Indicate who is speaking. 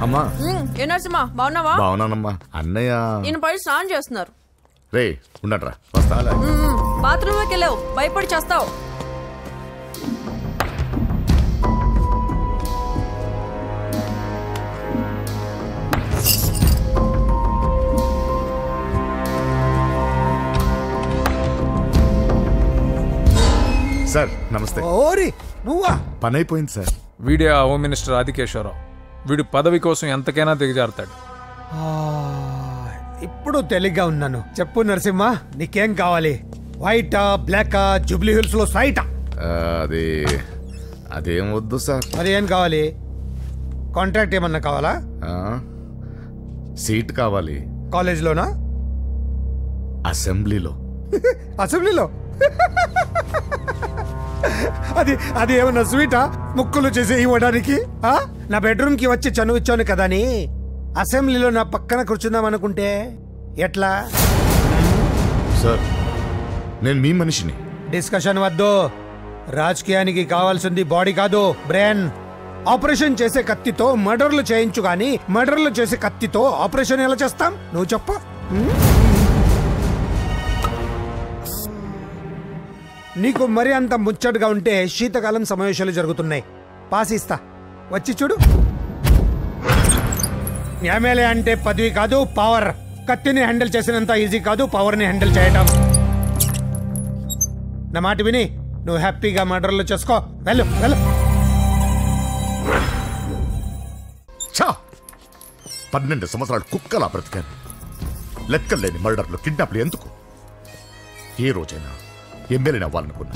Speaker 1: అమ్మా
Speaker 2: ఏ నరసింహ బాగున్నావా?
Speaker 1: బాగున్నానమ్మా. అన్నయ్య
Speaker 2: ఈయన పై స్నానం చేస్తున్నారు.
Speaker 1: రే ఉండట్రా వస్తా.
Speaker 2: బాత్రూంలోకి వెళ్ళావు, భయపడి చేస్తావు.
Speaker 1: సార్ నమస్తే.
Speaker 3: ఓరి నువ్వా?
Speaker 1: పని అయిపోయింది సార్.
Speaker 4: వీడే ఆ హోమ్ మినిస్టర్ ఆదికేశ్వరరావు. వీడు పదవి కోసం ఎంతకైనా దిగజారుతాడు.
Speaker 3: ఇప్పుడు తెలిగ్గా ఉన్నాను. చెప్పు నరసింహ, నీకేం కావాలి? వైటా, బ్లాకా, జూబ్లీ హిల్స్ లో సైటా?
Speaker 1: అది అదేం వద్దు సార్.
Speaker 3: మరి ఏం కావాలి? కాంట్రాక్ట్ ఏమన్నా కావాలా?
Speaker 1: సీట్ కావాలి.
Speaker 3: కాలేజ్లోనా?
Speaker 1: అసెంబ్లీలో.
Speaker 3: అసెంబ్లీలో? అది అది ఏమన్నా స్వీటా? ముక్కులు చేసి ఇవ్వడానికి? నా బెడ్రూమ్ కి వచ్చి చనువిచ్చాను కదా అని అసెంబ్లీలో నా పక్కన కూర్చుందాం అనుకుంటే ఎట్లా?
Speaker 1: సార్ నేను మీ మనిషిని.
Speaker 3: డిస్కషన్ వద్దు. రాజకీయానికి కావాల్సింది బాడీ కాదు, బ్రెయిన్. ఆపరేషన్ చేసే కత్తితో మర్డర్లు చేయించు గాని మర్డర్లు చేసే కత్తితో ఆపరేషన్ ఎలా చేస్తాం? నువ్వు చెప్పు. నీకు మరి అంత ముచ్చటగా ఉంటే శీతకాలం సమావేశాలు జరుగుతున్నాయి. పాస్ ఇస్తా, వచ్చి చూడు. ఎమ్మెల్యే అంటే పదవి కాదు, పవర్. కత్తిని హ్యాండిల్ చేసినంత ఈజీ కాదు పవర్ని హ్యాండిల్ చేయటం. నా మాట విని నువ్వు హ్యాపీగా మర్డర్లు చేసుకో. వెళ్ళు వెళ్ళు.
Speaker 1: 12 సంవత్సరాలు కుక్కలా బ్రతికాను. లెక్కలేని మర్డర్లు, కిడ్నాప్లు ఎందుకు? ఏ రోజైనా ఎమ్మెల్యేని అవ్వాలనుకున్నా.